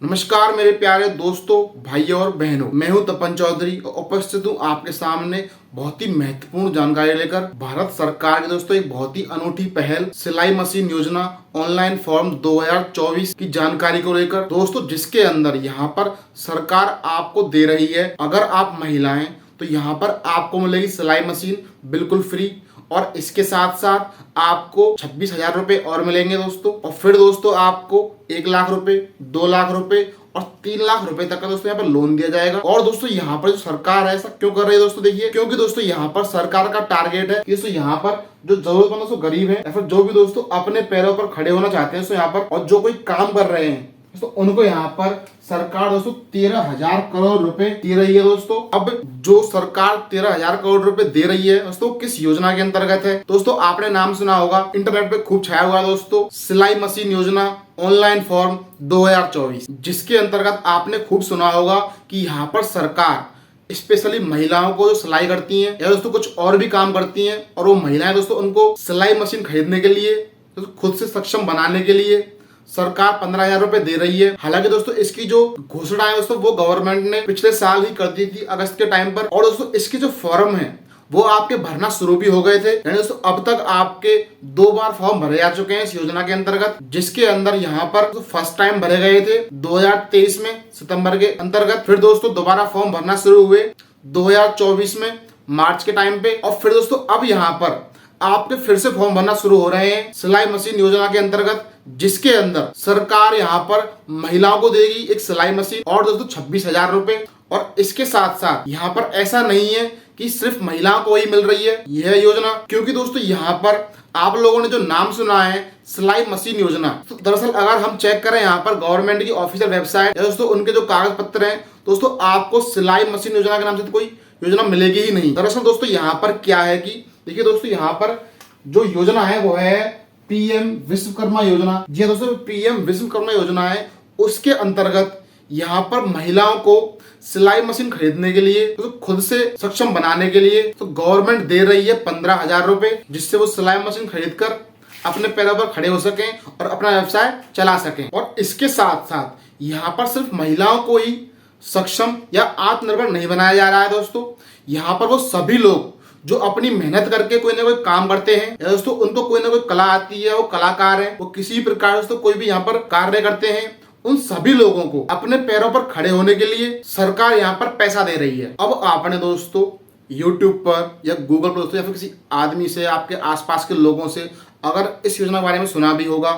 नमस्कार मेरे प्यारे दोस्तों, भाइयों और बहनों। मैं हूं तपन चौधरी और उपस्थित हूं आपके सामने बहुत ही महत्वपूर्ण जानकारी लेकर। भारत सरकार की दोस्तों एक बहुत ही अनूठी पहल सिलाई मशीन योजना ऑनलाइन फॉर्म 2024 की जानकारी को लेकर दोस्तों, जिसके अंदर यहां पर सरकार आपको दे रही है, अगर आप महिलाएं तो यहाँ पर आपको मिलेगी सिलाई मशीन बिल्कुल फ्री। और इसके साथ साथ आपको 26,000 रुपए और मिलेंगे दोस्तों। और फिर दोस्तों आपको 1 लाख रुपए, 2 लाख रुपए और 3 लाख रुपए तक का दोस्तों यहाँ पर लोन दिया जाएगा। और दोस्तों यहाँ पर जो सरकार है ऐसा क्यों कर रही है दोस्तों, देखिए, क्योंकि दोस्तों यहाँ पर सरकार का टारगेट है कि दोस्तों यहाँ पर जो जरूरतमंद दोस्तों गरीब है या फिर जो भी दोस्तों अपने पैरों पर खड़े होना चाहते हैं दोस्तों यहाँ पर, और जो कोई काम कर रहे हैं तो उनको यहाँ पर सरकार दोस्तों 13,000 करोड़ रुपए दे रही है दोस्तों। अब जो सरकार 13,000 करोड़ रुपए दे रही है दोस्तों, किस योजना के अंतर्गत है दोस्तों? आपने नाम सुना होगा, इंटरनेट पे खूब छाया हुआ दोस्तों, सिलाई मशीन योजना ऑनलाइन फॉर्म 2024, जिसके अंतर्गत आपने खूब सुना होगा कि यहाँ पर सरकार स्पेशली महिलाओं को जो सिलाई करती हैं या दोस्तों कुछ और भी काम करती हैं, और वो महिलाएं दोस्तों उनको सिलाई मशीन खरीदने के लिए दोस्तों खुद से सक्षम बनाने के लिए सरकार 15,000 रुपए दे रही है। हालांकि दोस्तों इसकी जो घोषणा है दोस्तों वो गवर्नमेंट ने पिछले साल ही कर दी थी, अगस्त के टाइम पर। और दोस्तों इसके जो फॉर्म है वो आपके भरना शुरू भी हो गए थे, यानी दोस्तों अब तक आपके 2 बार फॉर्म भरे जा चुके हैं इस योजना के अंतर्गत, जिसके अंदर यहाँ पर तो फर्स्ट टाइम भरे गए थे 2023 में सितंबर के अंतर्गत। फिर दोस्तों दोबारा फॉर्म भरना शुरू हुए 2024 में मार्च के टाइम पे। और फिर दोस्तों अब यहाँ पर आपके फिर से फॉर्म भरना शुरू हो रहे हैं सिलाई मशीन योजना के अंतर्गत, जिसके अंदर सरकार यहाँ पर महिलाओं को देगी एक सिलाई मशीन और दोस्तों 26,000 रुपए। और इसके साथ साथ यहाँ पर ऐसा नहीं है कि सिर्फ महिलाओं को ही मिल रही है यह योजना, क्योंकि दोस्तों यहाँ पर आप लोगों ने जो नाम सुना है सिलाई मशीन योजना, तो दरअसल अगर हम चेक करें यहाँ पर गवर्नमेंट की ऑफिशियल वेबसाइट या दोस्तों उनके जो कागज पत्र हैं दोस्तों, आपको सिलाई मशीन योजना के नाम से तो कोई योजना मिलेगी ही नहीं। दरअसल दोस्तों यहाँ पर क्या है कि देखिए दोस्तों, यहाँ पर जो योजना है वो है पीएम विश्वकर्मा योजना। जी हाँ दोस्तों, पीएम विश्वकर्मा योजना है, उसके अंतर्गत यहाँ पर महिलाओं को सिलाई मशीन खरीदने के लिए तो खुद से सक्षम बनाने के लिए तो गवर्नमेंट दे रही है 15,000 रुपए, जिससे वो सिलाई मशीन खरीद कर अपने पैरों पर खड़े हो सकें और अपना व्यवसाय चला सकें। और इसके साथ साथ यहाँ पर सिर्फ महिलाओं को ही सक्षम या आत्मनिर्भर नहीं बनाया जा रहा है दोस्तों, यहाँ पर वो सभी लोग जो अपनी मेहनत करके कोई ना कोई काम करते हैं या दोस्तों उनको कोई ना कोई कला आती है, वो कलाकार हैं, वो किसी प्रकार दोस्तों कोई भी यहाँ पर कार्य करते हैं, उन सभी लोगों को अपने पैरों पर खड़े होने के लिए सरकार यहाँ पर पैसा दे रही है। अब आपने दोस्तों YouTube पर या Google पर दोस्तों या फिर किसी आदमी से, आपके आसपास के लोगों से अगर इस योजना के बारे में सुना भी होगा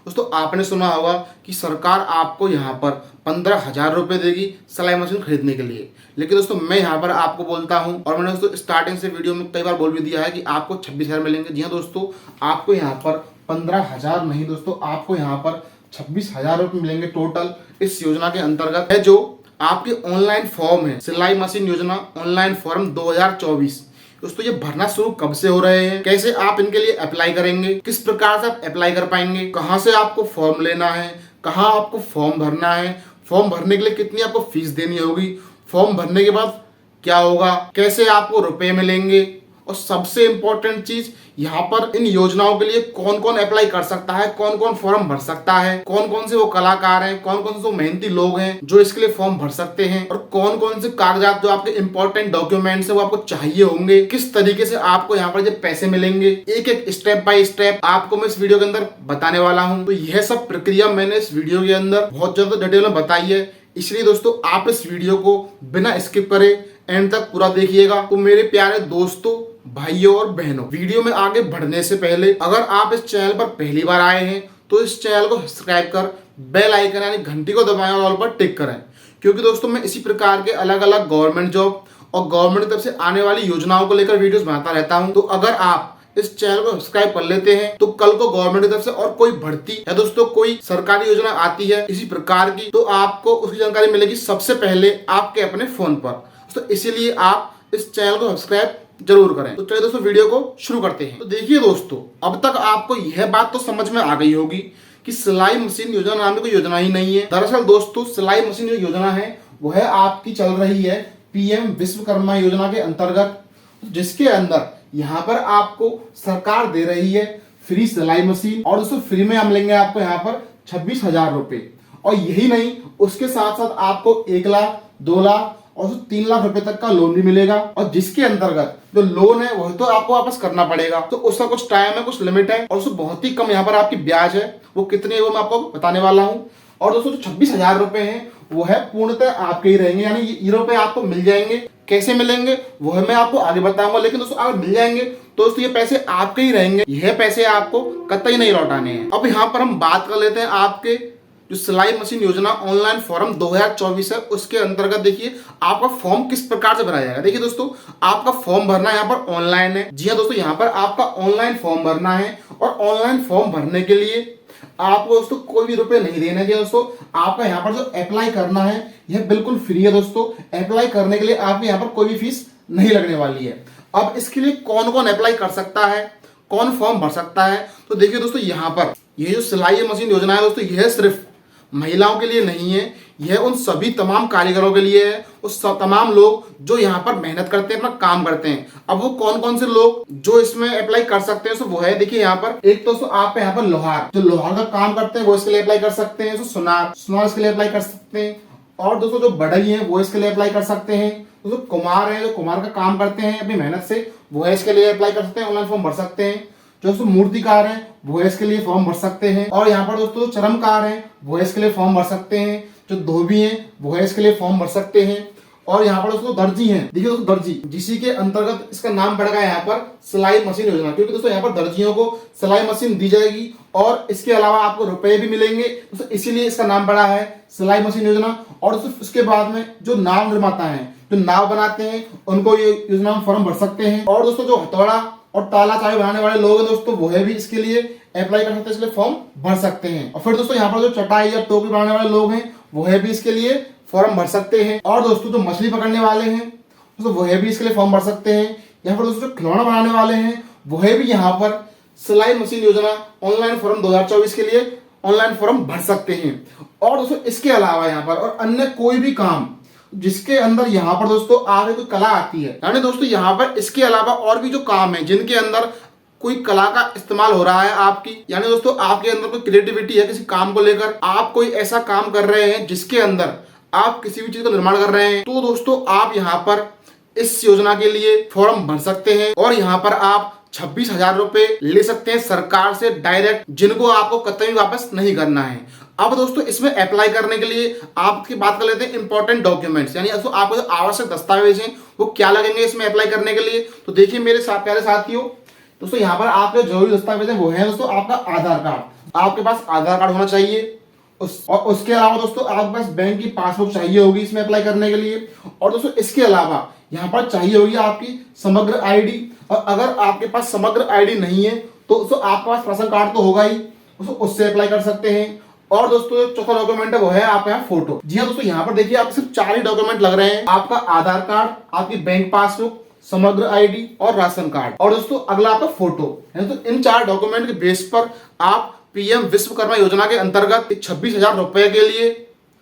दोस्तों, आपने सुना होगा कि सरकार आपको यहाँ पर 15,000 रुपए देगी सिलाई मशीन खरीदने के लिए। लेकिन दोस्तों मैं यहाँ पर आपको बोलता हूँ, और मैंने दोस्तों स्टार्टिंग से वीडियो में कई बार बोल भी दिया है कि आपको 26,000 मिलेंगे। जी हाँ दोस्तों, आपको यहाँ पर 15,000 नहीं दोस्तों, आपको यहाँ पर 26,000 रुपए मिलेंगे टोटल इस योजना के अंतर्गत है। जो आपके ऑनलाइन फॉर्म है सिलाई मशीन योजना ऑनलाइन फॉर्म 2024 दोस्तों, ये भरना शुरू कब से हो रहे हैं, कैसे आप इनके लिए अप्लाई करेंगे, किस प्रकार से आप अप्लाई कर पाएंगे, कहां से आपको फॉर्म लेना है, कहां आपको फॉर्म भरना है, फॉर्म भरने के लिए कितनी आपको फीस देनी होगी, फॉर्म भरने के बाद क्या होगा, कैसे आपको रुपए मिलेंगे, और सबसे इंपॉर्टेंट चीज यहाँ पर इन योजनाओं के लिए कौन कौन अप्लाई कर सकता है, कौन कौन फॉर्म भर सकता है, कौन कौन से वो कलाकार हैं, कौन कौन से वो मेहनती लोग हैं जो इसके लिए फॉर्म भर सकते हैं, और कौन कौन से कागजात जो आपके इंपॉर्टेंट डॉक्यूमेंट्स है वो आपको चाहिए होंगे, किस तरीके से आपको यहाँ पर जब पैसे मिलेंगे, एक एक स्टेप बाय स्टेप आपको मैं इस वीडियो के अंदर बताने वाला हूँ। तो यह सब प्रक्रिया मैंने इस वीडियो के अंदर बहुत ज्यादा डिटेल में बताई है, इसलिए दोस्तों आप इस वीडियो को बिना स्किप करे एंड तक पूरा देखिएगा। तो मेरे प्यारे दोस्तों, भाइयों और बहनों, वीडियो में आगे बढ़ने से पहले अगर आप इस चैनल पर पहली बार आए हैं तो इस चैनल को सब्सक्राइब कर बेल आइकन यानी घंटी को दबाएं और ऑल पर टिक करें, क्योंकि दोस्तों मैं इसी प्रकार के अलग अलग गवर्नमेंट जॉब और गवर्नमेंट की तरफ से आने वाली योजनाओं को लेकर वीडियोस बनाता रहता हूं। तो अगर आप इस चैनल को सब्सक्राइब कर लेते हैं तो कल को गवर्नमेंट की तरफ से और कोई भर्ती या दोस्तों कोई सरकारी योजना आती है इसी प्रकार की, तो आपको उसकी जानकारी मिलेगी सबसे पहले आपके अपने फोन पर। तो इसीलिए आप इस चैनल को सब्सक्राइब जरूर करें। तो चलिए दोस्तों वीडियो को शुरू करते हैं। तो देखिए दोस्तों, अब तक आपको यह बात तो समझ में आ गई होगी कि सिलाई मशीन योजना नाम की कोई योजना ही नहीं है। दरअसल दोस्तों सिलाई मशीन जो योजना है वो है आपकी चल रही है पीएम विश्वकर्मा योजना के अंतर्गत, जिसके अंदर यहाँ पर आपको सरकार दे रही है फ्री सिलाई मशीन, और दोस्तों फ्री में हम लेंगे आपको यहाँ पर 26,000 रुपए। और यही नहीं, उसके साथ साथ आपको 1 लाख, 2 लाख और 3 लाख रुपए तक का लोन भी मिलेगा। और जिसके अंतर्गत जो लोन है वह तो आपको वापस करना पड़ेगा, तो उसका कुछ टाइम है, कुछ लिमिट है और उसको बहुत ही कम यहाँ पर आपकी ब्याज है। वो कितनी है वो मैं आपको बताने वाला हूँ। और दोस्तों जो 26,000 रुपए हैं वो है पूर्णतः आपके ही रहेंगे, यानी ये रुपए आपको मिल जाएंगे। कैसे मिलेंगे वो है मैं आपको आगे बताऊंगा, लेकिन दोस्तों अगर मिल जाएंगे तो दोस्तों ये पैसे आपके ही रहेंगे, यह पैसे आपको कतई नहीं लौटाने हैं। अब यहाँ पर हम बात कर लेते हैं आपके जो सिलाई मशीन योजना ऑनलाइन फॉर्म 2024 है उसके अंतर्गत। देखिए आपका फॉर्म किस प्रकार से भरा जाएगा। देखिए दोस्तों आपका फॉर्म भरना यहाँ पर ऑनलाइन है। जी हाँ दोस्तों, यहाँ पर आपका ऑनलाइन फॉर्म भरना है और ऑनलाइन फॉर्म भरने के लिए आपको दोस्तों कोई भी रुपए नहीं देने के। दोस्तों आपका यहाँ पर जो अप्लाई करना है यह बिल्कुल फ्री है। दोस्तों अप्लाई करने के लिए आपके यहाँ पर कोई भी फीस नहीं लगने वाली है। अब इसके लिए कौन कौन अप्लाई कर सकता है, कौन फॉर्म भर सकता है, तो देखिए दोस्तों यहाँ पर ये जो सिलाई मशीन योजना है दोस्तों यह सिर्फ महिलाओं के लिए नहीं है, यह उन सभी तमाम कारीगरों के लिए है, उस तमाम लोग जो यहाँ पर मेहनत करते हैं, अपना काम करते हैं। अब वो कौन कौन से लोग जो इसमें अप्लाई कर सकते हैं सो वो है, देखिए यहाँ पर एक तो आप यहाँ पर लोहार, जो लोहार का काम करते हैं वो इसके लिए अप्लाई कर सकते हैं। सुनार इसके लिए अप्लाई कर सकते हैं। और दोस्तों जो बढ़ई है वो इसके लिए अप्लाई कर सकते हैं। दोस्तों कुम्हार है, जो कुम्हार का काम करते हैं अपनी मेहनत से, वो है इसके लिए अप्लाई कर सकते हैं, ऑनलाइन फॉर्म भर सकते हैं। जो दोस्तों मूर्तिकार हैं वो इसके लिए फॉर्म भर सकते हैं। और यहाँ पर दोस्तों चरमकार हैं वो इसके लिए फॉर्म भर सकते हैं। जो धोबी हैं वो इसके लिए फॉर्म भर सकते हैं। और यहाँ पर दोस्तों दर्जी हैं, देखिए दोस्तों दर्जी, जिसी के अंतर्गत इसका नाम पड़ गया यहाँ पर सिलाई मशीन योजना, क्योंकि दोस्तों यहाँ पर दर्जियों को सिलाई मशीन दी जाएगी और इसके अलावा आपको रुपए भी मिलेंगे, दोस्तों इसीलिए इसका नाम पड़ा है सिलाई मशीन योजना। और दोस्तों उसके बाद में जो नाव निर्माता हैं, जो नाव बनाते हैं, उनको ये योजना में फॉर्म भर सकते हैं। और दोस्तों जो हथौड़ा और ताला चाबी बनाने वाले लोग हैं दोस्तों वो है भी इसके लिए अप्लाई कर सकते हैं, इसलिए फॉर्म भर सकते हैं। और फिर दोस्तों यहाँ पर जो चटाई या टोकरी बनाने वाले लोग हैं वो है भी इसके लिए फॉर्म भर सकते हैं। और दोस्तों जो मछली पकड़ने वाले हैं दोस्तों वो है भी इसके लिए फॉर्म भर सकते हैं। यहाँ पर दोस्तों जो खिलौना बनाने वाले हैं वो है भी यहाँ पर सिलाई मशीन योजना ऑनलाइन फॉर्म 2024 के लिए ऑनलाइन फॉर्म भर सकते हैं। और दोस्तों इसके अलावा यहाँ पर और अन्य कोई भी काम जिसके अंदर यहाँ पर दोस्तों आगे कोई कला आती है, यानी दोस्तों यहाँ पर इसके अलावा और भी जो काम है जिनके अंदर कोई कला का इस्तेमाल हो रहा है आपकी, यानी दोस्तों आपके अंदर कोई क्रिएटिविटी है किसी काम को लेकर, आप कोई ऐसा काम कर रहे हैं जिसके अंदर आप किसी भी चीज का निर्माण कर रहे हैं, तो दोस्तों आप यहाँ पर इस योजना के लिए फॉर्म भर सकते हैं। और यहाँ पर आप 26,000 रुपए ले सकते हैं सरकार से डायरेक्ट, जिनको आपको कतई वापस नहीं करना है। अब दोस्तों इसमें अप्लाई करने के लिए आपकी बात कर लेते हैं इंपॉर्टेंट डॉक्यूमेंट्स, यानी आपको जो आवश्यक दस्तावेज हैं वो क्या लगेंगे इसमें अप्लाई करने के लिए। तो देखिए मेरे साथ प्यारे साथियों, दोस्तों यहाँ पर आपके जरूरी दस्तावेज है वो है दोस्तों आपका आधार कार्ड, आपके पास आधार कार्ड होना चाहिए। और उसके अलावा दोस्तों आपके पास बैंक की पासबुक चाहिए होगी इसमें अप्लाई करने के लिए। और दोस्तों इसके अलावा यहाँ पर चाहिए होगी आपकी समग्र आईडी, और अगर आपके पास समग्र आईडी नहीं है तो दोस्तों आपके पास राशन कार्ड तो होगा ही, दोस्तों उससे अप्लाई कर सकते हैं। और दोस्तों चौथा डॉक्यूमेंट है वो है आपका यहाँ फोटो। जी हाँ दोस्तों, यहाँ पर देखिए आप सिर्फ 4 ही डॉक्यूमेंट लग रहे हैं, आपका आधार कार्ड, आपकी बैंक पासबुक, समग्र आईडी और राशन कार्ड। और दोस्तों अगला आपका फोटो। तो इन 4 डॉक्यूमेंट के बेस पर आप पीएम विश्वकर्मा योजना के अंतर्गत 26,000 रुपए के लिए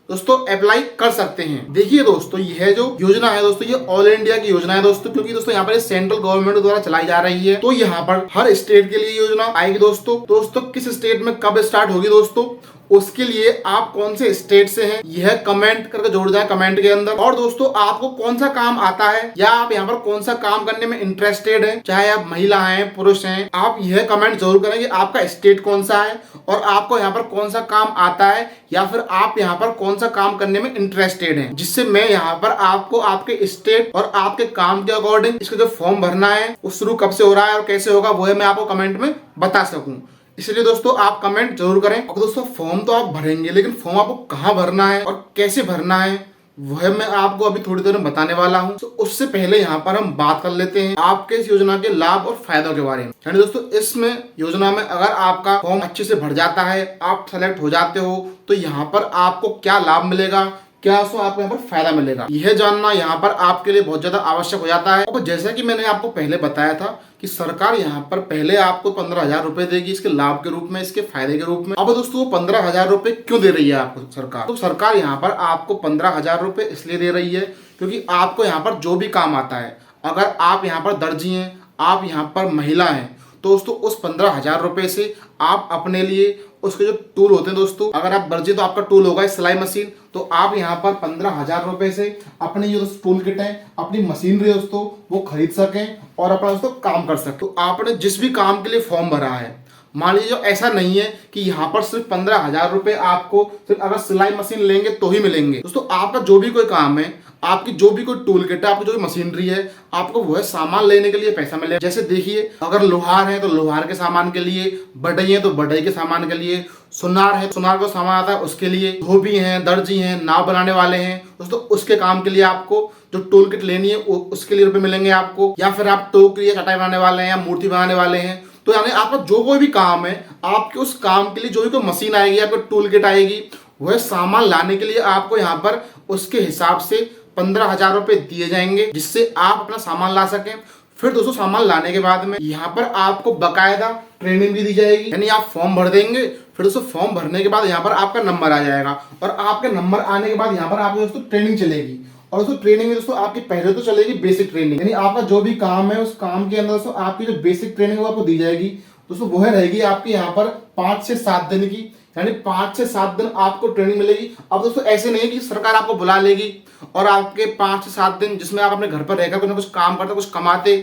दोस्तों अप्लाई कर सकते हैं। देखिए दोस्तों यह जो योजना है दोस्तों ये ऑल इंडिया की योजना है दोस्तों, क्योंकि दोस्तों यहाँ पर सेंट्रल गवर्नमेंट द्वारा चलाई जा रही है, तो यहाँ पर हर स्टेट के लिए योजना आएगी दोस्तों किस स्टेट में कब स्टार्ट होगी दोस्तों, उसके लिए आप कौन से स्टेट से हैं यह कमेंट करके जोड़ जाए कमेंट के अंदर। और दोस्तों आपको कौन सा काम आता है या आप यहाँ पर कौन सा काम करने में इंटरेस्टेड हैं, चाहे आप महिला हैं पुरुष हैं, आप यह कमेंट जरूर करें कि आपका स्टेट कौन सा है और आपको यहाँ पर कौन सा काम आता है या फिर आप यहाँ पर कौन सा काम करने में इंटरेस्टेड हैं, जिससे मैं यहाँ पर आपको आपके स्टेट और आपके काम के अकॉर्डिंग इसका जो फॉर्म भरना है वो शुरू कब से हो रहा है और कैसे होगा वो है मैं आपको कमेंट में बता सकूं। इसलिए दोस्तों आप कमेंट जरूर करें। और दोस्तों फॉर्म तो आप भरेंगे, लेकिन फॉर्म आपको कहाँ भरना है और कैसे भरना है वह मैं आपको अभी थोड़ी देर में बताने वाला हूं। तो उससे पहले यहाँ पर हम बात कर लेते हैं आपके इस योजना के लाभ और फायदों के बारे में। यानी दोस्तों इसमें योजना में अगर आपका फॉर्म अच्छे से भर जाता है, आप सेलेक्ट हो जाते हो, तो यहाँ पर आपको क्या लाभ मिलेगा, क्या आपको यहाँ पर फायदा मिलेगा, यह जानना यहाँ पर आपके लिए बहुत ज्यादा आवश्यक हो जाता है। और जैसा कि मैंने आपको पहले बताया था कि सरकार यहाँ पर पहले आपको 15,000 रुपए देगी इसके लाभ के रूप में, इसके फायदे के रूप में। अब दोस्तों 15,000 रुपए क्यों दे रही है आपको सरकार? तो सरकार यहाँ पर आपको 15,000 रुपए इसलिए दे रही है क्योंकि आपको यहाँ पर जो भी काम आता है, अगर आप यहाँ पर दर्जी हैं, आप यहाँ पर महिला हैं, तो दोस्तों उस 15,000 रुपए से आप अपने लिए उसके जो टूल होते हैं दोस्तों, अगर आप दर्जी तो आपका टूल होगा सिलाई मशीन, तो आप यहाँ पर 15,000 रुपए से अपनी जो टूल किट है, अपनी मशीनरी दोस्तों वो खरीद सकें और अपना दोस्तों काम कर सकें। तो आपने जिस भी काम के लिए फॉर्म भरा है, मान लीजिए जो ऐसा नहीं है कि यहाँ पर सिर्फ 15,000 रुपए आपको सिर्फ अगर सिलाई मशीन लेंगे तो ही मिलेंगे। दोस्तों आपका जो भी कोई काम है, आपकी जो भी कोई टूल किट है, आपकी जो भी मशीनरी है, आपको वह सामान लेने के लिए पैसा मिलेगा। जैसे देखिए अगर लोहार है तो लोहार के सामान के लिए, बढ़ई है तो बढ़ई के सामान के लिए, सुनार है सुनार का सामान आता है उसके लिए, धोबी हैं, दर्जी हैं, नाव बनाने वाले हैं दोस्तों, उसके काम के लिए आपको जो टूल किट लेनी है उसके लिए रुपए मिलेंगे आपको। या फिर आप टोकरी या चटाई बनाने वाले हैं या मूर्ति बनाने वाले हैं, तो यानी आपका जो कोई भी काम है, आपके उस काम के लिए जो भी कोई मशीन आएगी, आपको टूल किट आएगी, वह सामान लाने के लिए आपको यहाँ पर उसके हिसाब से 15,000 रुपए दिए जाएंगे, जिससे आप अपना सामान ला सकें। फिर दोस्तों सामान लाने के बाद में यहाँ पर आपको बकायदा ट्रेनिंग भी दी जाएगी, यानी आप फॉर्म भर देंगे, फिर दोस्तों फॉर्म भरने के बाद यहाँ पर आपका नंबर आ जाएगा और आपके नंबर आने के बाद यहाँ पर आपको दोस्तों ट्रेनिंग चलेगी। और दोस्तों ट्रेनिंग में दोस्तों आपकी पहले तो चलेगी बेसिक ट्रेनिंग, यानी आपका जो भी काम है उस काम के अंदर दोस्तों आपकी जो बेसिक ट्रेनिंग वो आपको दी जाएगी दोस्तों, वो रहेगी आपकी यहाँ पर 5 से 7 दिन की, यानी 5 से 7 दिन आपको ट्रेनिंग मिलेगी। अब दोस्तों ऐसे नहीं है कि सरकार आपको बुला लेगी और आपके 5 से 7 दिन जिसमें आप अपने घर पर रहकर कुछ ना कुछ काम करते, कुछ कमाते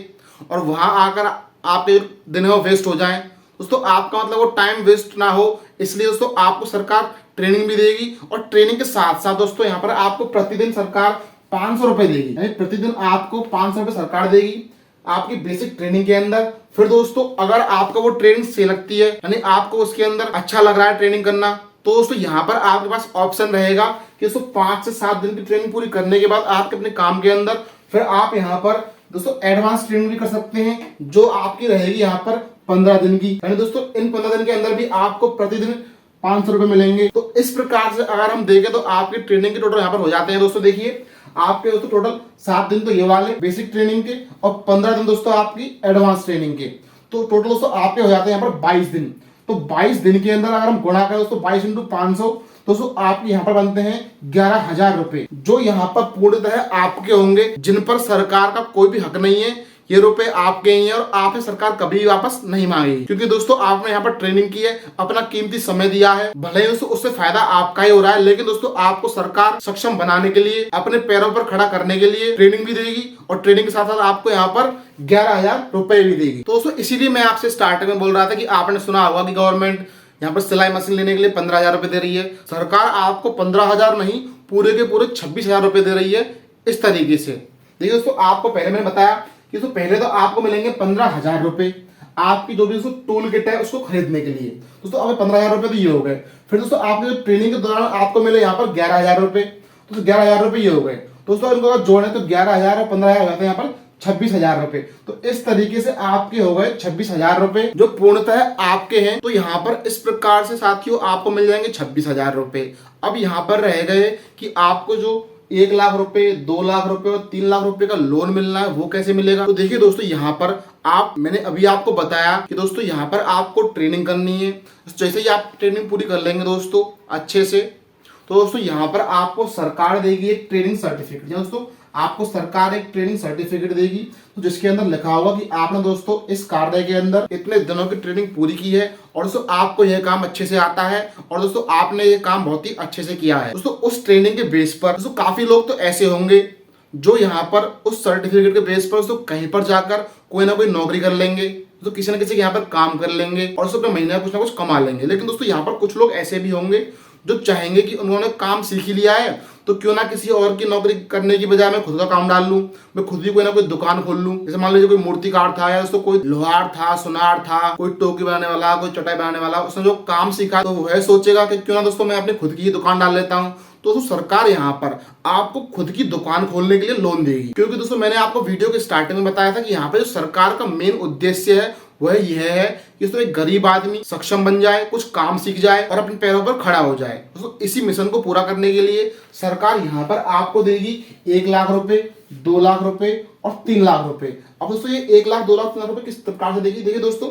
और वहां आकर आपके दिन है वो वेस्ट हो जाए। दोस्तों आपका मतलब वो टाइम वेस्ट ना हो, इसलिए दोस्तों आपको सरकार ट्रेनिंग भी देगी और ट्रेनिंग के साथ साथ दोस्तों यहाँ पर आपको प्रतिदिन सरकार 500 रुपए देगी, यानी प्रतिदिन आपको 500 रुपए सरकार देगी आपकी बेसिक ट्रेनिंग के अंदर। फिर दोस्तों अगर आपको वो ट्रेनिंग सही लगती है, यानी आपको उसके अंदर अच्छा लग रहा है ट्रेनिंग करना, तो दोस्तों यहाँ पर आपके पास ऑप्शन रहेगा कि दोस्तों 5 से 7 दिन की ट्रेनिंग पूरी करने के बाद आपके अपने काम के अंदर फिर आप यहाँ पर दोस्तों एडवांस ट्रेनिंग भी कर सकते हैं, जो आपकी रहेगी यहाँ पर 15 दिन की, यानी दोस्तों इन 15 दिन के अंदर भी आपको प्रतिदिन 500 रुपए मिलेंगे। तो इस प्रकार से अगर हम देखें तो आपकी ट्रेनिंग के टोटल यहाँ पर हो जाते हैं दोस्तों, देखिए आपके दोस्तों टोटल 7 दिन तो ये वाले बेसिक ट्रेनिंग के और 15 दिन दोस्तों आपकी एडवांस ट्रेनिंग के, तो टोटल दोस्तों आपके हो जाते हैं यहाँ पर 22 दिन। तो 22 दिन के अंदर अगर हम गुणा करें दोस्तों 22 × 500, दोस्तों आपके यहाँ पर बनते हैं 11,000 रुपए, जो यहाँ पर पूर्णतः आपके होंगे, जिन पर सरकार का कोई भी हक नहीं है। ये रुपए आपके ही हैं और आपसे सरकार कभी भी वापस नहीं मांगेगी, क्योंकि दोस्तों आपने यहाँ पर ट्रेनिंग की है, अपना कीमती समय दिया है, भले ही दोस्तों उससे फायदा आपका ही हो रहा है, लेकिन दोस्तों आपको सरकार सक्षम बनाने के लिए, अपने पैरों पर खड़ा करने के लिए ट्रेनिंग भी देगी और ट्रेनिंग के साथ साथ आपको यहाँ पर 11,000 रुपए भी देगी। तो दोस्तों इसीलिए मैं आपसे स्टार्टिंग में बोल रहा था कि आपने सुना होगा कि गवर्नमेंट यहाँ पर सिलाई मशीन लेने के लिए 15,000 रुपए दे रही है। सरकार आपको 15,000 नहीं, पूरे के पूरे 26,000 रुपए दे रही है इस तरीके से। देखिए दोस्तों आपको पहले मैंने बताया कि तो पहले तो आपको मिलेंगे 15,000 रुपए आपकी जो भी दोस्तों टूल किट है उसको खरीदने के लिए। दोस्तों अब 15,000 रुपए तो ये हो गए। फिर दोस्तों आपके जो ट्रेनिंग के दौरान आपको मिले यहाँ पर 11,000 रुपए, तो 11,000 रुपए ये हो गए दोस्तों। इनको अगर जोड़े तो 11,000 और 15,000 हो जाते हैं यहाँ पर 26,000 रुपए। तो इस तरीके से आपके हो गए 26,000 रुपए जो पूर्णतः आपके हैं। तो यहाँ पर इस प्रकार से साथियों आपको मिल जाएंगे 26,000 रुपए। अब यहाँ पर रह गए कि आपको जो 1 लाख रुपए, 2 लाख रुपए और 3 लाख रुपए का लोन मिलना है वो कैसे मिलेगा। तो देखिए दोस्तों यहाँ पर मैंने अभी आपको बताया कि दोस्तों यहाँ पर आपको ट्रेनिंग करनी है। जैसे ही आप ट्रेनिंग पूरी कर लेंगे दोस्तों अच्छे से, तो दोस्तों यहाँ पर आपको सरकार देगी एक ट्रेनिंग सर्टिफिकेट। दोस्तों आपको सरकार एक ट्रेनिंग सर्टिफिकेट देगी, तो जिसके अंदर लिखा होगा कि आपने दोस्तों इस कार्य के अंदर इतने दिनों की ट्रेनिंग पूरी की है और दोस्तों आपको यह काम अच्छे से आता है और दोस्तों आपने ये काम बहुत ही अच्छे से किया है। दोस्तों उस ट्रेनिंग के बेस पर दोस्तों काफी लोग तो ऐसे होंगे जो यहाँ पर उस सर्टिफिकेट के बेस पर दोस्तों कहीं पर जाकर कोई ना कोई नौकरी कर लेंगे, तो किसी न किसी के यहाँ पर काम कर लेंगे और दोस्तों अपने महीने कुछ ना कुछ कमा लेंगे। लेकिन दोस्तों यहाँ पर कुछ लोग ऐसे भी होंगे जो चाहेंगे कि उन्होंने काम सीख ही लिया है तो क्यों ना किसी और की नौकरी करने की बजाय मैं खुद का काम डाल लूं, मैं खुद ही कोई ना कोई दुकान खोल लूं। जैसे मान लीजिए कोई मूर्तिकार था या दोस्तों कोई लोहार था, सुनार था, कोई टोकरी बनाने वाला, कोई चटाई बनाने वाला, उसने जो काम सीखा तो वह सोचेगा कि क्यों ना दोस्तों मैं अपनी खुद की ही दुकान डाल लेता हूँ। तो दोस्तों सरकार यहाँ पर आपको खुद की दुकान खोलने के लिए लोन देगी, क्योंकि दोस्तों मैंने आपको वीडियो के स्टार्टिंग में बताया था कि यहाँ पे जो सरकार का मेन उद्देश्य है वह यह है कि दोस्तों एक गरीब आदमी सक्षम बन जाए, कुछ काम सीख जाए और अपने पैरों पर खड़ा हो जाए। दोस्तों इसी मिशन को पूरा करने के लिए सरकार यहाँ पर आपको देगी 1 लाख रुपए, 2 लाख रुपए और 3 लाख रुपए। अब दोस्तों ये 1 लाख, 2 लाख, 3 लाख रुपए किस प्रकार से देगी। देखिए दोस्तों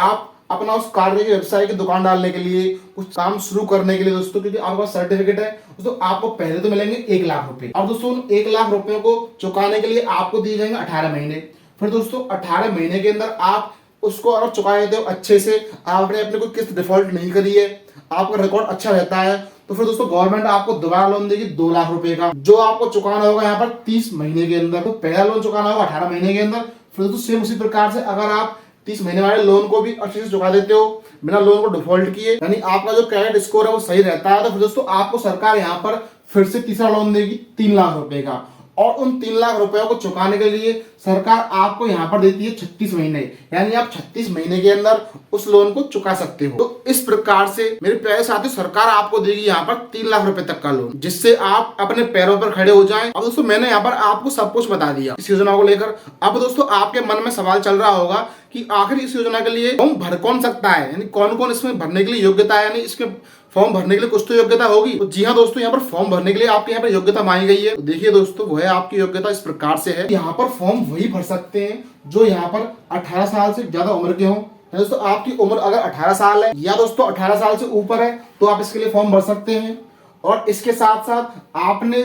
आप अपना उस कार्य के व्यवसाय की दुकान डालने के लिए, कुछ काम शुरू करने के लिए दोस्तों, क्योंकि आपके पास सर्टिफिकेट है दोस्तों, आपको पहले तो मिलेंगे 1 लाख रुपए। अब दोस्तों 1 लाख रुपए को चुकाने के लिए आपको दिए जाएंगे 18 महीने। फिर दोस्तों 18 महीने के अंदर आप उसको अगर चुका देते हो अच्छे से, आपने अपने कोई किस्त डिफॉल्ट नहीं करी है, आपका रिकॉर्ड अच्छा रहता है, तो फिर दोस्तों गवर्नमेंट आपको दोबारा लोन देगी 2 लाख रुपए का, जो आपको चुकाना होगा यहाँ पर 30 महीने के अंदर। तो पहला लोन चुकाना होगा 18 महीने के अंदर। फिर दोस्तों सेम उसी प्रकार से अगर आप 30 महीने वाले लोन को भी अच्छे से चुका देते हो बिना लोन को डिफॉल्ट किए, यानी आपका जो क्रेडिट स्कोर है वो सही रहता है, तो फिर दोस्तों आपको सरकार यहाँ पर फिर से तीसरा लोन देगी 3 लाख रुपए का। और उन 3 लाख रुपयों को चुकाने के लिए सरकार आपको यहाँ पर देती है 36 महीने, यानी आप 36 महीने के अंदर उस लोन को चुका सकते हो। तो इस प्रकार से मेरे प्यारे साथियों, सरकार आपको देगी यहाँ पर 3 लाख रुपए तक का लोन, जिससे आप अपने पैरों पर खड़े हो जाएं। अब दोस्तों मैंने यहाँ पर आपको सब कुछ बता दिया इस योजना को लेकर। अब दोस्तों आपके मन में सवाल चल रहा होगा कि आखिर इस योजना के लिए फॉर्म भर कौन सकता है, यानी कौन कौन इसमें भरने के लिए योग्यता है, यानी इसमें फॉर्म भरने के लिए कुछ तो योग्यता होगी। तो जी हाँ दोस्तों, यहाँ पर फॉर्म भरने के लिए आपके यहाँ पर योग्यता मांगी गई है। तो देखिए दोस्तों, वो है आपकी योग्यता इस प्रकार से है। यहाँ पर फॉर्म वही भर सकते हैं जो यहाँ पर 18 साल से ज्यादा उम्र के हों। दोस्तों आपकी उम्र अगर 18 साल है या दोस्तों 18 साल से ऊपर है तो आप इसके लिए फॉर्म भर सकते हैं। और इसके साथ साथ आपने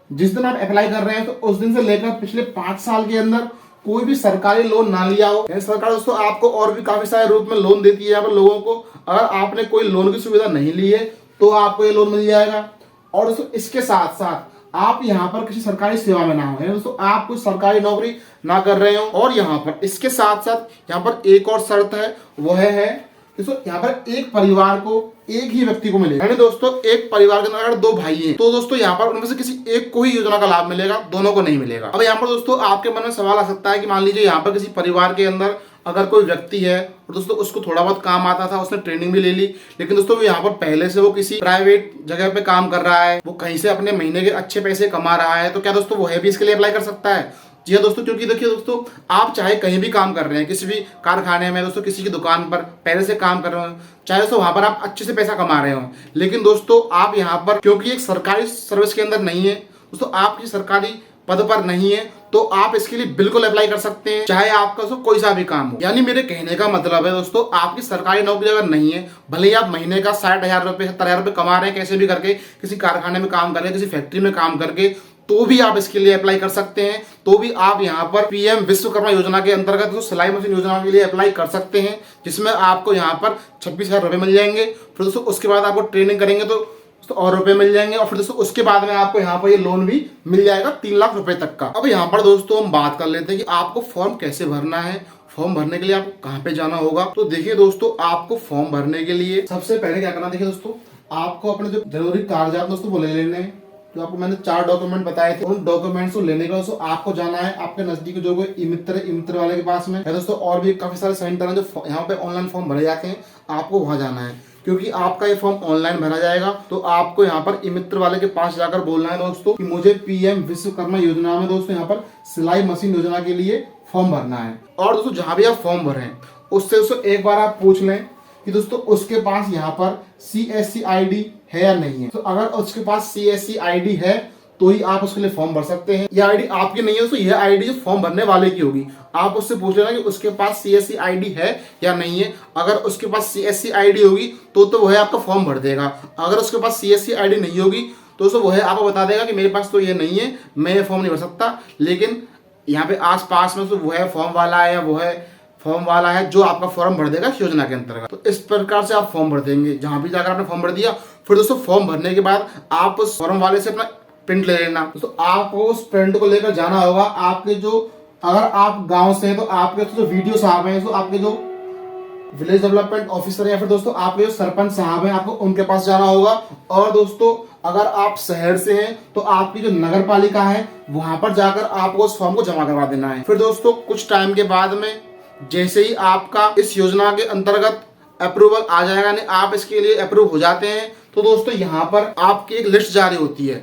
जिस दिन आप अप्लाई कर रहे हैं तो उस दिन से लेकर पिछले 5 साल के अंदर कोई भी सरकारी लोन ना लिया हो। सरकार दोस्तों आपको और भी काफी सारे रूप में लोन देती है यहाँ पर लोगों को। अगर आपने कोई लोन की सुविधा नहीं ली है तो आपको ये लोन मिल जाएगा। और दोस्तों इसके साथ साथ आप यहाँ पर किसी सरकारी सेवा में ना हो, दोस्तों आप कोई सरकारी नौकरी ना कर रहे हो। और यहाँ पर इसके साथ साथ यहाँ पर एक और शर्त है, वह है दोस्तों यहाँ पर एक परिवार को एक ही व्यक्ति को मिलेगा, यानी दोस्तों एक परिवार के अंदर अगर 2 भाई हैं तो दोस्तों यहाँ पर उनमें से किसी एक को ही योजना का लाभ मिलेगा, दोनों को नहीं मिलेगा। अब यहाँ पर दोस्तों आपके मन में सवाल आ सकता है कि मान लीजिए यहाँ पर किसी परिवार के अंदर अगर कोई व्यक्ति है और दोस्तों उसको थोड़ा बहुत काम आता था, उसने ट्रेनिंग भी ले ली, लेकिन दोस्तों यहाँ पर पहले से वो किसी प्राइवेट जगह पे काम कर रहा है, वो कहीं से अपने महीने के अच्छे पैसे कमा रहा है, तो क्या दोस्तों वो है भी इसके लिए अप्लाई कर सकता है? जी हाँ दोस्तों, क्योंकि देखिए दोस्तों, आप चाहे कहीं भी काम कर रहे हैं, किसी भी कारखाने में दोस्तों, किसी की दुकान पर पहले से काम कर रहे हो, चाहे दोस्तों वहां पर आप अच्छे से पैसा कमा रहे हो, लेकिन दोस्तों आप यहाँ पर क्योंकि एक सरकारी सर्विस के अंदर नहीं है दोस्तों, आपकी सरकारी पद पर नहीं है, तो आप इसके लिए बिल्कुल अप्लाई कर सकते हैं, चाहे आपका दोस्तों कोई सा भी काम हो। यानी मेरे कहने का मतलब है दोस्तों, आपकी सरकारी नौकरी अगर नहीं है, भले ही आप महीने का 60,000 रुपए 70,000 रुपए कमा रहे हैं कैसे भी करके, किसी कारखाने में काम करके, किसी फैक्ट्री में काम करके, तो भी आप इसके लिए अप्लाई कर सकते हैं। तो भी आप यहाँ पर पीएम विश्वकर्मा योजना के अंतर्गत तो सिलाई मशीन योजना के लिए अप्लाई कर सकते हैं, जिसमें आपको यहाँ पर 26,000 रुपए मिल जाएंगे। फिर दोस्तों उसके बाद आपको ट्रेनिंग करेंगे तो और रुपए मिल जाएंगे, और फिर दोस्तों उसके बाद में आपको यहाँ पर ये लोन भी मिल जाएगा 3 लाख रुपए तक का। अब यहाँ पर दोस्तों हम बात कर लेते हैं कि आपको फॉर्म कैसे भरना है, फॉर्म भरने के लिए आपको कहाँ पे जाना होगा। तो देखिए दोस्तों, आपको फॉर्म भरने के लिए सबसे पहले क्या करना, देखिए दोस्तों, आपको अपने जो जरूरी कागजात दोस्तों वो ले लेने हैं। जो आपको मैंने 4 डॉक्यूमेंट बताए थे, उन डॉक्यूमेंट्स को लेने का दोस्तों आपको जाना है आपके नजदीक जो कोई ई-मित्र वाले के पास में है दोस्तों। और भी काफी सारे सेंटर हैं जो यहाँ पे ऑनलाइन फॉर्म भरे जाते हैं, आपको वहां जाना है। क्योंकि आपका ये फॉर्म ऑनलाइन भरा जाएगा, तो आपको यहाँ पर ई-मित्र वाले के पास जाकर बोलना है दोस्तों कि मुझे पीएम विश्वकर्मा योजना में दोस्तों यहाँ पर सिलाई मशीन योजना के लिए फॉर्म भरना है। और दोस्तों जहां भी आप फॉर्म भरें उससे दोस्तों एक बार आप पूछ लें कि दोस्तों उसके पास यहाँ पर CSC ID है या नहीं है। तो अगर उसके पास CSC ID है तो ही आप उसके लिए फॉर्म भर सकते हैं। यह आईडी आपकी नहीं है दोस्तों, यह आईडी जो फॉर्म भरने वाले की होगी। आप उससे पूछ लेना कि उसके पास CSC ID है या नहीं है। अगर उसके पास CSC ID होगी तो वह आपका फॉर्म भर देगा। अगर उसके पास CSC ID नहीं होगी तो दोस्तों वह आपको बता देगा कि मेरे पास तो ये नहीं है, मैं ये फॉर्म नहीं भर सकता। लेकिन यहाँ पे आस पास में तो वह फॉर्म वाला है या वह फॉर्म वाला है जो आपका फॉर्म भर देगा इस योजना के अंतर्गत। तो इस प्रकार से आप फॉर्म भर देंगे। जहां भी जाकर आपने फॉर्म भर दिया, फिर दोस्तों फॉर्म भरने के बाद आप उस फॉर्म वाले से अपना प्रिंट ले लेना। दोस्तों आपको उस प्रिंट को लेकर जाना होगा आपके जो, अगर आप गांव से हैं तो आपके जो वीडियो साहब हैं, तो आपके जो विलेज डेवलपमेंट ऑफिसर है या फिर दोस्तों आपके जो सरपंच साहब हैं, आपको उनके पास जाना होगा। और दोस्तों अगर आप शहर से हैं तो आपकी जो नगर पालिका है वहां पर जाकर आपको उस फॉर्म को जमा करवा देना है। फिर दोस्तों कुछ टाइम के बाद में जैसे ही आपका इस योजना के अंतर्गत अप्रूवल आ जाएगा, यानी आप इसके लिए अप्रूव हो जाते हैं, तो दोस्तों यहाँ पर आपकी एक लिस्ट जारी होती है।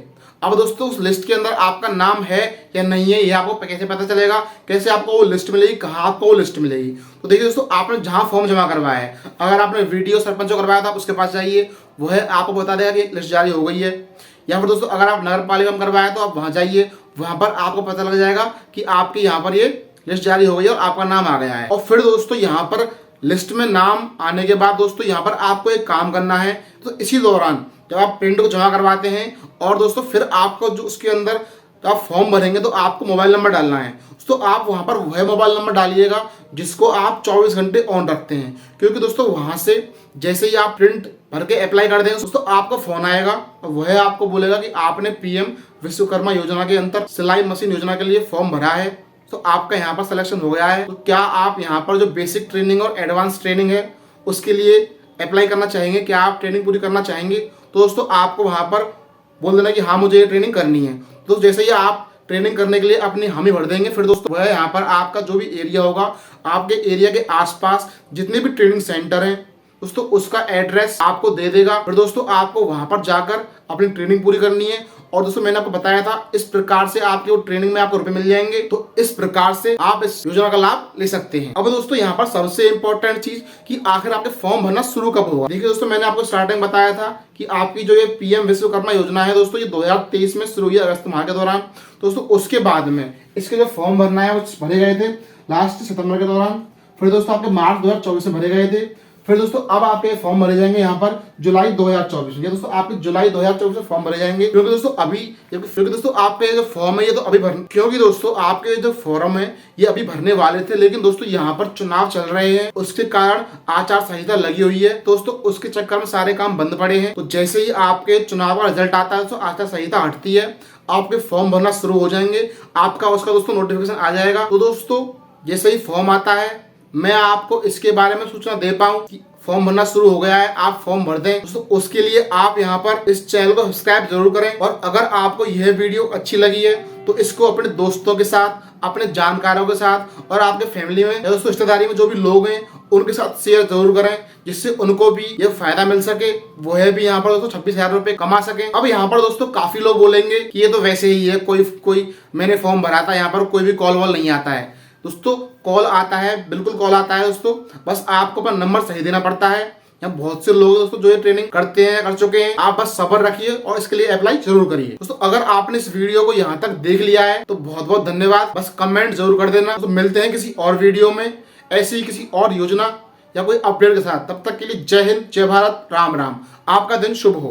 अब दोस्तों उस लिस्ट के अंदर आपका नाम है या नहीं है, ये आपको कैसे पता चलेगा, कैसे आपको वो लिस्ट मिलेगी, कहाँ आपको वो लिस्ट मिलेगी। तो देखिए दोस्तों, आपने जहाँ फॉर्म जमा करवाया है, अगर आपने वीडियो सरपंच को करवाया था आप उसके पास जाइए, वह आपको बता देगा कि लिस्ट जारी हो गई है। या फिर दोस्तों अगर आप नगर पालिका में करवाया तो आप वहाँ जाइए, वहाँ पर आपको पता लग जाएगा कि आपके यहाँ पर ये लिस्ट जारी हो गई है और आपका नाम आ गया है। और फिर दोस्तों यहाँ पर लिस्ट में नाम आने के बाद दोस्तों यहाँ पर आपको एक काम करना है। तो इसी दौरान जब आप प्रिंट को जमा करवाते हैं और दोस्तों फिर आपको जो उसके अंदर तो आप फॉर्म भरेंगे तो आपको मोबाइल नंबर डालना है। तो आप वहां पर वह मोबाइल नंबर डालिएगा जिसको आप 24 घंटे ऑन रखते हैं, क्योंकि दोस्तों वहां से जैसे ही आप प्रिंट भर के अप्लाई कर देंगे दोस्तों आपका फोन आएगा और वह आपको बोलेगा कि आपने पीएम विश्वकर्मा योजना के अंतर सिलाई मशीन योजना के लिए फॉर्म भरा है, तो आपका यहाँ पर सिलेक्शन हो गया है। तो क्या आप यहाँ पर जो बेसिक ट्रेनिंग और एडवांस ट्रेनिंग है उसके लिए अप्लाई करना चाहेंगे, क्या आप ट्रेनिंग पूरी करना चाहेंगे? तो दोस्तों आपको वहां पर बोल देना कि हाँ मुझे ये ट्रेनिंग करनी है। तो जैसे ही आप ट्रेनिंग करने के लिए अपनी हामी भर देंगे, फिर दोस्तों वह यहाँ पर आपका जो भी एरिया होगा, आपके एरिया के आसपास जितने भी ट्रेनिंग सेंटर हैं दोस्तों उसका एड्रेस आपको दे देगा। फिर दोस्तों आपको वहां पर जाकर अपनी ट्रेनिंग पूरी करनी है। और दोस्तों मैंने आपको बताया था इस प्रकार से आपके वो ट्रेनिंग में आपको रुपए मिल जाएंगे। तो इस प्रकार से आप इस योजना का लाभ ले सकते हैं। अब दोस्तों यहाँ पर सबसे इंपॉर्टेंट चीज कि आखिर आपके फॉर्म भरना शुरू कब होगा। देखिए दोस्तों मैंने आपको स्टार्टिंग बताया था कि आपकी जो ये पीएम विश्वकर्मा योजना है दोस्तों ये 2023 में शुरू हुई अगस्त माह के दौरान। दोस्तों उसके बाद में इसके जो फॉर्म भरना है वो भरे गए थे लास्ट सितंबर के दौरान। फिर दोस्तों आपके मार्च 2024 में भरे गए थे। फिर दोस्तों अब आपके फॉर्म भरे जाएंगे यहाँ पर जुलाई 2024 में। दोस्तों आपके जुलाई 2024 में फॉर्म भरे जाएंगे, क्योंकि दोस्तों आपके जो फॉर्म है ये तो अभी क्योंकि दोस्तों आपके जो फॉर्म है ये अभी भरने वाले थे, लेकिन दोस्तों यहाँ पर चुनाव चल रहे हैं, उसके कारण आचार संहिता लगी हुई है दोस्तों, उसके चक्कर में सारे काम बंद पड़े हैं। तो जैसे ही आपके चुनाव का रिजल्ट आता है तो आचार संहिता हटती है, आपके फॉर्म भरना शुरू हो जाएंगे, आपका उसका दोस्तों नोटिफिकेशन आ जाएगा। तो दोस्तों जैसे ही फॉर्म आता है मैं आपको इसके बारे में सूचना दे पाऊं कि फॉर्म भरना शुरू हो गया है, आप फॉर्म भर दें दोस्तों। उसके लिए आप यहाँ पर इस चैनल को सब्सक्राइब जरूर करें। और अगर आपको यह वीडियो अच्छी लगी है तो इसको अपने दोस्तों के साथ, अपने जानकारों के साथ और आपके फैमिली में या दोस्तों रिश्तेदारी में जो भी लोग हैं उनके साथ शेयर जरूर करें, जिससे उनको भी ये फायदा मिल सके, वह भी यहाँ पर दोस्तों 26,000 रुपए कमा सके। अब यहाँ पर दोस्तों काफी लोग बोलेंगे कि ये तो वैसे ही है, कोई मैंने फॉर्म भरा था, यहाँ पर कोई भी कॉल वॉल नहीं आता है। दोस्तों कॉल आता है, बिल्कुल कॉल आता है दोस्तों, बस आपको अपना नंबर सही देना पड़ता है। यहाँ बहुत से लोग दोस्तों जो ये ट्रेनिंग करते हैं, कर चुके हैं, आप बस सब्र रखिए और इसके लिए अप्लाई जरूर करिए। दोस्तों अगर आपने इस वीडियो को यहाँ तक देख लिया है तो बहुत बहुत धन्यवाद, बस कमेंट जरूर कर देना। तो मिलते हैं किसी और वीडियो में ऐसी ही किसी और योजना या कोई अपडेट के साथ। तब तक के लिए जय हिंद, जय भारत, राम राम। आपका दिन शुभ हो।